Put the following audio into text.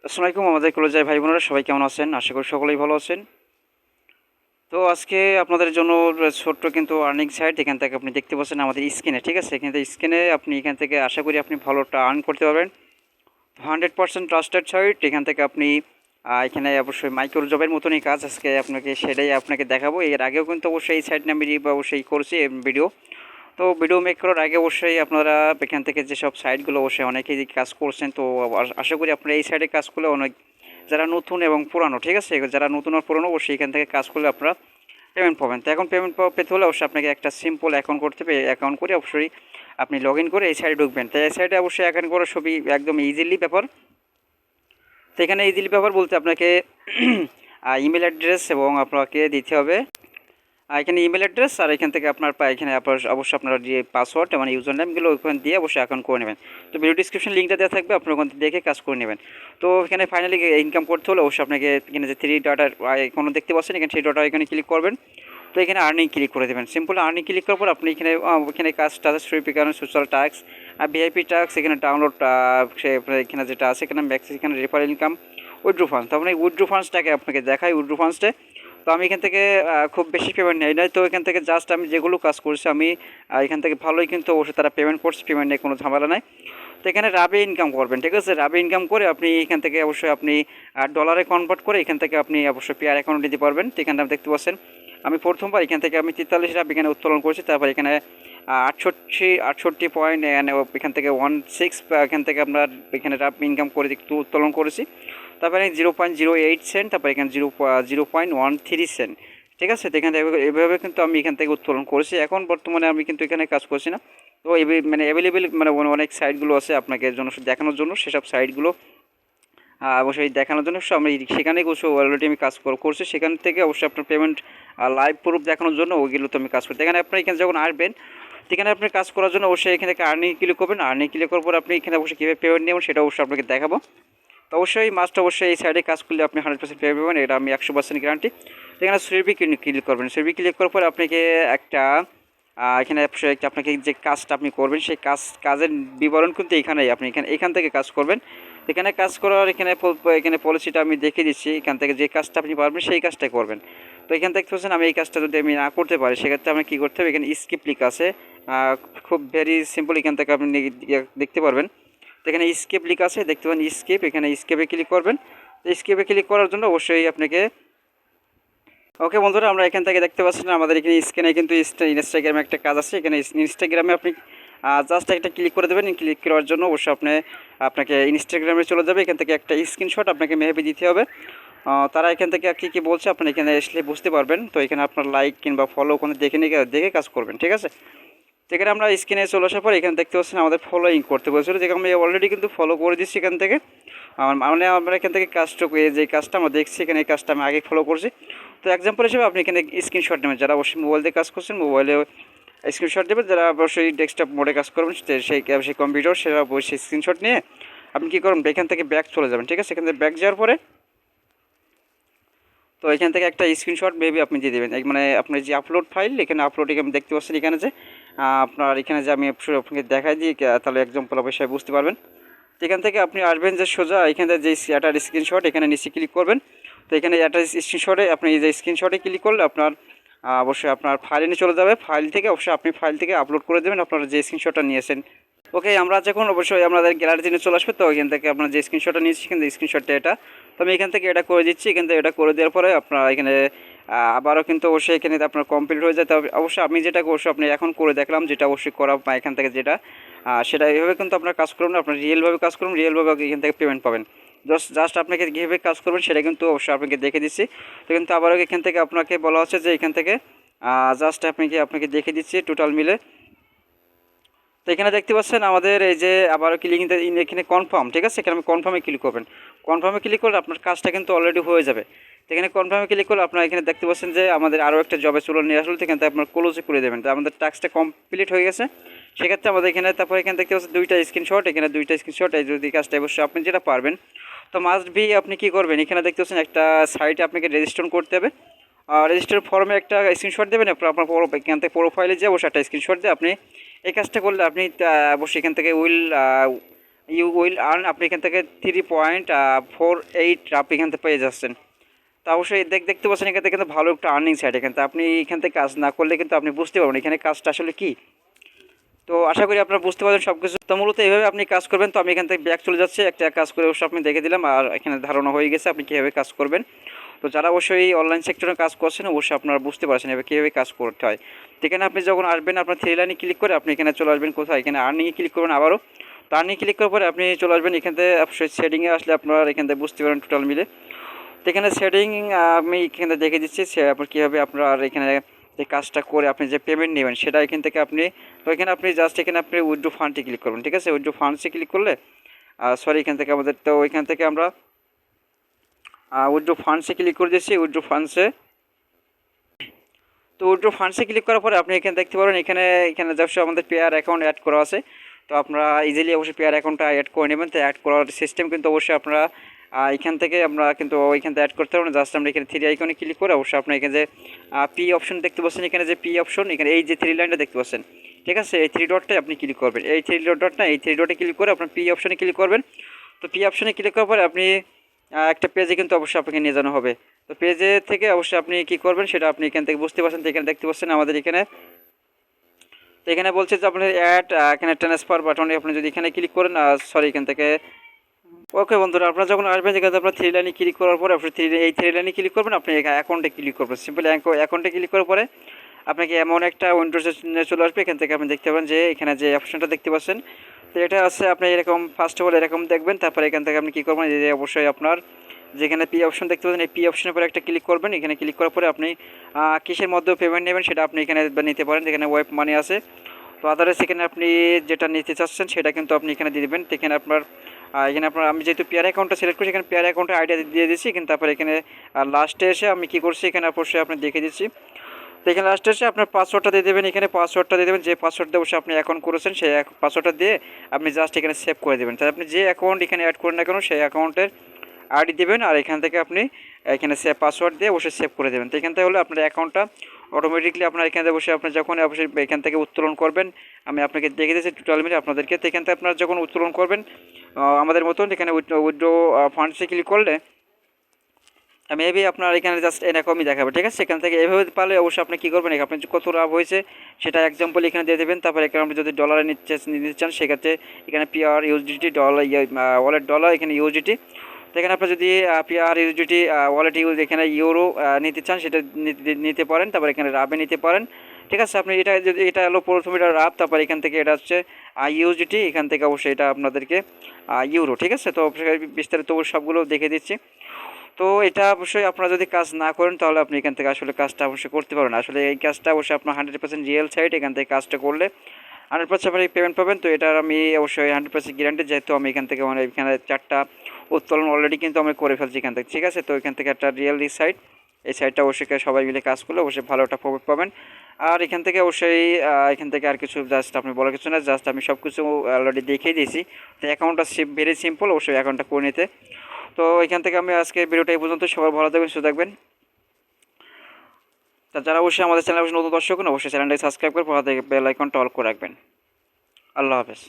আসসালামু আলাইকুম আমাদের কলেজের ভাই বোনেরা সবাই কেমন আছেন? আশা করি সকলেই ভালো আছেন। তো আজকে আপনাদের জন্য ছোট্ট কিন্তু আর্নিং সাইট এখান থেকে আপনি দেখতে পাচ্ছেন আমাদের স্ক্রিনে, ঠিক আছে? এখান থেকে স্ক্রিনে আপনি এখান থেকে আশা করি আপনি ভালোটা আর্ন করতে পারবেন। 100% ট্রাস্টেড সাইট। এখান থেকে আপনি এখানে অবশ্যই মাইক্রো জবের মতনই কাজ আজকে সেটাই আপনাকে দেখাবো। এর আগেও কিন্তু অবশ্যই এই সাইট নিয়ে আমি অবশ্যই করছি ভিডিও। তো ভিডিও মেক করার আগে অবশ্যই আপনারা এখান থেকে যেসব সাইটগুলো অবশ্যই অনেকেই কাজ করছেন, তো আশা করি আপনারা এই সাইটে কাজ করলে অনেক যারা নতুন এবং পুরানো, ঠিক আছে, যারা নতুন আর পুরানো অবশ্যই এখান থেকে কাজ করলে আপনারা পেমেন্ট পাবেন। তো এখন পেমেন্ট পেতে হলে অবশ্যই আপনাকে একটা সিম্পল অ্যাকাউন্ট করতে হবে। অ্যাকাউন্ট করে অবশ্যই আপনি লগ ইন করে এই সাইটে ঢুকবেন। তো এই সাইটে অবশ্যই অ্যাকাউন্ট করা সবই একদম ইজিলি ব্যাপার। তো এখানে ইজিলি ব্যাপার বলতে আপনাকে ইমেল অ্যাড্রেস এবং আপনাকে দিতে হবে এখানে ইমেল অ্যাড্রেস, আর এখান থেকে এখানে আপনার অবশ্যই আপনার যে পাসওয়ার্ড মানে ইউজার নেমগুলো ওখানে দিয়ে অবশ্যই অ্যাকাউন্ট করে নেবেন। তো ভিডিও ডিসক্রিপশন লিঙ্কটা দেওয়া থাকবে, আপনার ওখান থেকে দেখে কাজ করে নেবেন। তো এখানে ফাইনালি ইনকাম করতে হলে অবশ্যই আপনাকে এখানে যে থ্রি ডটার কোনো দেখতে পাচ্ছেন, এখানে থ্রি ডটার এখানে ক্লিক করবেন। তো এখানে আর্নিং ক্লিক করে দেবেন। সিম্পল আর্নিং ক্লিক করার পর আপনি এখানে কাজটা আছে সুইপিকানো সোশ্যাল ট্যাক্স আর ভিআইপি ট্যাক্স, এখানে ডাউনলোড এখানে যেটা আছে এখানে ম্যাক্স, এখানে রেফার ইনকাম, উইথড্রো ফান্ডস। তো আপনি উইথড্রো ফান্ডসটাকে আপনাকে দেখাই উইথড্রো ফান্ডসটা। তো আমি এখান থেকে খুব বেশি পেমেন্ট নেই নাই। তো এখান থেকে জাস্ট আমি যেগুলো কাজ করছি আমি এখান থেকে ভালোই কিন্তু অবশ্যই তারা পেমেন্ট করছে, পেমেন্ট নিয়ে কোনো ঝামেলা নাই। তো এখানে রাবে ইনকাম করবেন, ঠিক আছে? রাবে ইনকাম করে আপনি এখান থেকে অবশ্যই আপনি ডলারে কনভার্ট করে এখান থেকে আপনি অবশ্যই পেয়ার অ্যাকাউন্ট নিতে পারবেন। তো এখানে আপনি দেখতে পাচ্ছেন আমি প্রথমবার এখান থেকে আমি 43 রাব এখানে উত্তোলন করেছি। তারপর এখানে 68 পয়েন্ট এখান থেকে 16 এখান থেকে আপনার এখানে রাব ইনকাম করে একটু উত্তোলন করেছি। তারপরে 0.08 সেন্ট, তারপরে এখানে 0.13 সেন্ট, ঠিক আছে? তো এখানে এভাবে কিন্তু আমি এখান থেকে উত্তোলন করেছি। এখন বর্তমানে আমি কিন্তু এখানে কাজ করছি না। তো মানে অ্যাভেলেবেল মানে অনেক সাইটগুলো আছে আপনাকে জন্য দেখানোর জন্য, সেসব সাইটগুলো অবশ্যই দেখানোর জন্য আমি সেখানে অলরেডি আমি কাজ করছি। সেখান থেকে অবশ্যই আপনার পেমেন্ট লাইভ প্রুফ দেখানোর জন্য ওইগুলো তো আমি কাজ করছি। এখানে আপনি এখানে যখন আসবেন এখানে আপনি কাজ করার জন্য অবশ্যই এখানে আর্নিং ক্লিক করবেন। আর্নিং ক্লিক করার পর আপনি এখানে অবশ্যই কীভাবে পেমেন্ট নেবেন সেটা অবশ্যই আপনাকে দেখাবো। তো অবশ্যই এই সাইডে কাজ করলে আপনি 100% পেয়ে পাবেন, এটা আমি 100% গ্যারান্টি। এখানে সুইবি ক্লিক করবেন। সুইবি ক্লিক করার পরে আপনাকে একটা এখানে আপনাকে যে কাজটা আপনি করবেন সেই কাজের বিবরণ কিন্তু এখানেই আপনি এখান থেকে কাজ করবেন। এখানে কাজ করার এখানে পলিসিটা আমি দেখিয়ে দিচ্ছি। এখান থেকে যে কাজটা আপনি পারবেন সেই কাজটাই করবেন। তো এখান থেকে বলছেন আমি এই কাজটা যদি আমি না করতে পারি সেক্ষেত্রে আমি কী করতে হবে, এখানে স্কিপ লিক আছে, খুব ভেরি সিম্পল। এখান থেকে আপনি দেখতে পারবেন। তো এখানে স্কেপ লিখা আছে, দেখতে পাবেন স্কেপ, এখানে স্কেপে ক্লিক করবেন। তো স্কেপে ক্লিক করার জন্য অবশ্যই আপনাকে ওকে বন্ধুরা, আমরা এখান থেকে দেখতে পাচ্ছেন আমাদের এখানে স্ক্রিনে কিন্তু ইনস্টাগ্রামে একটা কাজ আছে। এখানে ইনস্টাগ্রামে আপনি জাস্ট একটা ক্লিক করে দেবেন। ক্লিক করার জন্য অবশ্যই আপনাকে ইনস্টাগ্রামে চলে যাবে। এখান থেকে একটা স্ক্রিনশট আপনাকে মেহেবি দিতে হবে। তারা এখান থেকে কী বলছে আপনি এখানে আসলে বুঝতে পারবেন। তো এখানে আপনার লাইক কিংবা ফলো ওখানে দেখে কাজ করবেন, ঠিক আছে? যেখানে আমরা স্ক্রিনে চলে আসার পর এখানে দেখতে পাচ্ছেন আমাদের ফলোইং করতে বলছিল, যেখানে আমি অলরেডি কিন্তু ফলো করে দিচ্ছি। এখান থেকে মানে আমরা এখান থেকে যে কাজটা আমরা দেখছি এখানে এই কাজটা আমি আগে ফলো করছি। তো এক্সাম্পল হিসেবে আপনি এখানে স্ক্রিনশট নেবেন। যারা অবশ্যই মোবাইল দিয়ে কাজ করছেন মোবাইলে স্ক্রিনশট দেবেন, যারা অবশ্যই ডেস্কটপ মোডে কাজ করবেন সেই কম্পিউটার সেটা অবশ্যই স্ক্রিনশট নিয়ে আপনি কী করবেন, এখান থেকে ব্যাক চলে যাবেন, ঠিক আছে? এখান থেকে ব্যাক যাওয়ার পরে তো এখান থেকে একটা স্ক্রিনশট মেবি আপনি দিয়ে দেবেন। মানে আপনার যে আপলোড ফাইল এখানে আপলোড এখানে দেখতে পাচ্ছেন এখানে যে আপনার এখানে যে আমি আপনাকে দেখাই দিই, তাহলে এক্সাম্পল অবশ্যই বুঝতে পারবেন। তো এখান থেকে আপনি আসবেন যে সোজা এখানে যে অ্যাটার স্ক্রিনশট এখানে নিচে ক্লিক করবেন। তো এখানে অ্যাটার স্ক্রিনশটে আপনি যে স্ক্রিনশটে ক্লিক করলে আপনার অবশ্যই আপনার ফাইলে নিয়ে চলে যাবে। ফাইল থেকে অবশ্যই আপনি ফাইল থেকে আপলোড করে দেবেন আপনারা যে স্ক্রিনশটটা নিয়েছেন। ওকে, আমরা যখন অবশ্যই আমাদের গ্যালারিতে নিয়ে চলে আসবে। তো এখান থেকে আপনার যে স্ক্রিনশটটা নিয়েছি এখান থেকে স্ক্রিনশটটা এটা, তো আমি এখান থেকে এটা করে দিচ্ছি। এখান থেকে এটা করে দেওয়ার পরে আপনার এখানে আবারও কিন্তু অবশ্যই এখানে আপনার কমপ্লিট হয়ে যায়। তবে অবশ্যই আমি যেটা অবশ্যই আপনি এখন করে দেখলাম যেটা অবশ্যই করা এখান থেকে যেটা সেটা এইভাবে কিন্তু আপনার কাজ করুন, আপনার রিয়েলভাবে কাজ করুন, রিয়েলভাবে এখান থেকে পেমেন্ট পাবেন। জাস্ট আপনাকে কীভাবে কাজ করবেন সেটা কিন্তু অবশ্যই আপনাকে দেখে দিচ্ছি। তো কিন্তু আবারও এখান থেকে আপনাকে বলা হচ্ছে যে এখান থেকে জাস্ট আপনাকে দেখে দিচ্ছি টোটাল মিলে। তো এখানে দেখতে পাচ্ছেন আমাদের এই যে আবারও ক্লিক এখানে কনফার্ম, ঠিক আছে? এখানে আমি কনফার্মে ক্লিক করবেন। কনফার্মে ক্লিক করলে আপনার কাজটা কিন্তু অলরেডি হয়ে যাবে। তো এখানে কনফার্মে ক্লিক করলে আপনারা এখানে দেখতে পাচ্ছেন যে আমাদের আরও একটা জবে চলে নিয়ে আসলো। এখান থেকে আপনার ক্লোজে করে দেবেন। তো আমাদের টাস্কটা কমপ্লিট হয়ে গেছে। সেক্ষেত্রে আমাদের এখানে তারপর এখানে দেখতে পাচ্ছেন দুইটা স্ক্রিনশট এই যদি কাজটা অবশ্যই আপনি যেটা পারবেন। তো মাস্ট বি আপনি কী করবেন, এখানে দেখতে পাচ্ছেন একটা সাইটে আপনাকে রেজিস্ট্রেশন করতে হবে। রেজিস্টার ফর্মে একটা স্ক্রিনশট দেবেন। আপনার এখান থেকে প্রোফাইলে যে অবশ্যই একটা স্ক্রিনশট দিয়ে আপনি এই কাজটা করলে আপনি অবশ্যই এখান থেকে ইউ উইল আর্ন, আপনি এখান থেকে 3.48 আপনি এখান থেকে পেয়ে যাচ্ছেন। তো অবশ্যই দেখতে পাচ্ছেন এখান থেকে কিন্তু ভালো একটা আর্নিং সাইড। এখান থেকে আপনি এখান থেকে কাজ না করলে কিন্তু আপনি বুঝতে পারবেন এখানে কাজটা আসলে কী। তো আশা করি আপনারা বুঝতে পারবেন সব কিছু। তো মূলত এইভাবে আপনি কাজ করবেন। তো আমি এখান থেকে ব্যাক চলে যাচ্ছি, একটা কাজ করে অবশ্যই আপনি দেখে দিলাম, আর এখানে ধারণা হয়ে গেছে আপনি কীভাবে কাজ করবেন। তো যারা অবশ্যই অনলাইন সেক্টরে কাজ করছেন অবশ্যই আপনারা বুঝতে পারছেন এবার কীভাবে কাজ করতে হয়। তো এখানে আপনি যখন আসবেন আপনার থ্রি লাইনে ক্লিক করে আপনি এখানে চলে আসবেন কোথায়, এখানে আর্নিংয়ে ক্লিক করবেন আবারও। তো আর্নিং ক্লিক করার পরে আপনি চলে আসবেন এখান থেকে অবশ্যই সেটিংয়ে আসলে আপনার এখান থেকে বুঝতে পারেন টোটাল মিলে। তো এখানে সেটিং আমি এখানে দেখে দিচ্ছি আপনার কীভাবে আপনার এখানে যে কাজটা করে আপনি যে পেমেন্ট নেবেন সেটা এখান থেকে আপনি, তো এখানে আপনি জাস্ট এখানে আপনি উইথড্র ফান্ডে ক্লিক করবেন, ঠিক আছে। উইথড্র ফান্ডসে ক্লিক করলে সরি এখান থেকে আমাদের, তো এখান থেকে আমরা উইথড্র ফান্ডসে ক্লিক করে দিচ্ছি। উইথড্র ফান্ডসে, তো উইথড্র ফান্ডসে ক্লিক করার পরে আপনি এখানে দেখতে পারেন এখানে এখানে অবশ্যই আমাদের পেয়ার অ্যাকাউন্ট অ্যাড করা আছে। তো আপনারা ইজিলি অবশ্যই পেয়ার অ্যাকাউন্টটা অ্যাড করে নেবেন। তো অ্যাড করার সিস্টেম কিন্তু অবশ্যই আপনারা এখান থেকে আমরা কিন্তু ওইখান থেকে অ্যাড করতে পারবেন। জাস্ট আমরা এখানে থ্রি আইকনে ক্লিক করে অবশ্যই আপনার এখানে যে পি অপশন দেখতে পাচ্ছেন, এখানে যে পি অপশন, এখানে এই যে থ্রি লাইনটা দেখতে পাচ্ছেন, ঠিক আছে, এই থ্রি ডটটাই আপনি ক্লিক করবেন। এই থ্রি ডট না, এই থ্রি ডটে ক্লিক করে আপনার পি অপশনে ক্লিক করবেন। তো পি অপশনে ক্লিক করার পরে আপনি একটা পেজে কিন্তু অবশ্যই আপনাকে নিয়ে যাওয়া হবে। তো পেজে থেকে অবশ্যই আপনি কী করবেন সেটা আপনি এখান থেকে বুঝতে পারছেন। তো এখানে দেখতে পাচ্ছেন আমাদের এখানে, তো এখানে বলছে যে আপনার অ্যাড এখানে ট্রান্সফার বাটনে আপনি যদি এখানে ক্লিক করেন, সরি এখান থেকে, ওকে বন্ধুরা, আপনারা যখন আসবেন এখানে আপনার থ্রি লাইনে ক্লিক করার পরে আপনি এই থ্রি লাইনে ক্লিক করবেন, আপনি অ্যাকাউন্টে ক্লিক করবেন। সিম্পলি অ্যাকাউন্টে ক্লিক করার পরে আপনাকে এমন একটা উইন্ডোজে চলে আসবে। এখান থেকে আপনি দেখতে পাবেন যে এখানে যে অপশনটা দেখতে পাচ্ছেন, তো এটা আছে আপনি এরকম ফার্স্ট অফ অল এরকম দেখবেন। তারপরে এখান থেকে আপনি কী করবেন, যে অবশ্যই আপনার যেখানে পি অপশন দেখতে পাচ্ছেন এই পি অপশনের পরে একটা ক্লিক করবেন। এখানে ক্লিক করার পরে আপনি কিসের মধ্যে পেমেন্ট নেবেন সেটা আপনি এখানে নিতে পারেন। যেখানে ওয়েব মানি আছে, তো আদারওয়াইজ এখানে আপনি যেটা নিতে চাচ্ছেন সেটা কিন্তু আপনি এখানে দিয়ে দেবেন। তো এখানে আপনার আমি যেহেতু পেয়ার অ্যাকাউন্টটা সিলেক্ট করছি এখানে পেয়ার অ্যাকাউন্টের আইডিয়া দিয়ে দিচ্ছি। কিন্তু তারপরে এখানে লাস্টে এসে আমি কী করছি এখানে অবশ্যই আপনি দেখে দিচ্ছি। তো এখানে লাস্টে এসে আপনার পাসওয়ার্ডটা দিয়ে দেবেন। এখানে পাসওয়ার্ডটা দিয়ে দেবেন, যে পাসওয়ার্ড দিয়ে অবশ্যই আপনি অ্যাকাউন্ট করেছেন সেই পাসওয়ার্ডটা দিয়ে আপনি জাস্ট এখানে সেভ করে দেবেন। তাই আপনি যে অ্যাকাউন্ট এখানে অ্যাড করেন না কেন সেই অ্যাকাউন্টের আইডি দেবেন, আর এখান থেকে আপনি এখানে পাসওয়ার্ড দিয়ে অবশ্যই সেভ করে দেবেন। তো এখান থেকে হলে আপনার অ্যাকাউন্টটা অটোমেটিকলি আপনার এখানে বসে আপনি যখন অবশ্যই এখান থেকে উত্তোলন করবেন, আমি আপনাকে দেখে দিয়েছি টোটাল মিলে আপনাদেরকে। তো এখান থেকে আপনারা যখন উত্তোলন করবেন আমাদের মতন এখানে উইথড্র ফান্ডসে ক্লিক করলে মেবি আপনার এখানে জাস্ট এরকমই দেখাবে, ঠিক আছে। সেখান থেকে এভাবে পারলে অবশ্যই আপনি কী করবেন, আপনি কত লাভ হয়েছে সেটা এক্সাম্পল এখানে দিয়ে দেবেন। তারপরে এখানে আপনি যদি ডলারে নিতে চান সেক্ষেত্রে এখানে PR USDT dollar wallet dollar এখানে ইউএসডিটি। তো এখানে আপনি যদি পিআর ইউএসডিটি ওয়ালেট এখানে ইউরো নিতে চান সেটা নিতে পারেন। তারপর এখানে রাবে নিতে পারেন, ঠিক আছে। আপনি এটা যদি এটা হলো প্রথমে এটা রাব, তারপর এখান থেকে এটা হচ্ছে ইউএসডিটি, এখান থেকে অবশ্যই এটা আপনাদেরকে ইউরো, ঠিক আছে। তো বিস্তারিত সবগুলো দেখে দিচ্ছি। তো এটা অবশ্যই আপনারা যদি কাজ না করেন তাহলে আপনি এখান থেকে আসলে কাজটা অবশ্যই করতে পারবেন। আসলে এই কাজটা অবশ্যই আপনার 100% রিয়েল সাইট, এখান থেকে কাজটা করলে 100% আপনি পেমেন্ট পাবেন। তো এটার আমি অবশ্যই 100% গ্যারান্টি, যেহেতু আমি এখান থেকে মানে এখানে 4টা উত্তোলন অলরেডি কিন্তু আমি করে ফেলছি এখান থেকে, ঠিক আছে। তো এখান থেকে একটা রিয়েল সাইট, এই সাইটটা অবশ্যই সবাই মিলে কাজ করলে অবশ্যই ভালো একটা প্রফিট পাবেন। আর এখান থেকে অবশ্যই এখান থেকে আর কিছু জাস্ট আপনি বলার কিছু না, জাস্ট আমি সব কিছু অলরেডি দেখিয়ে দিয়েছি। তো অ্যাকাউন্টটা ভেরি সিম্পল, অবশ্যই অ্যাকাউন্টটা করে নিতে। তো এখান থেকে আমি আজকে ভিডিওটা এই পর্যন্ত। সবাই ভালো থাকবেন, সুস্থ থাকবেন। তা যারা অবশ্যই আমাদের চ্যানেল নতুন দর্শক অবশ্যই চ্যানেলটাকে সাবস্ক্রাইব করে পড়া থেকে বেল আইকনটা অল করে রাখবেন। আল্লাহ হাফেজ।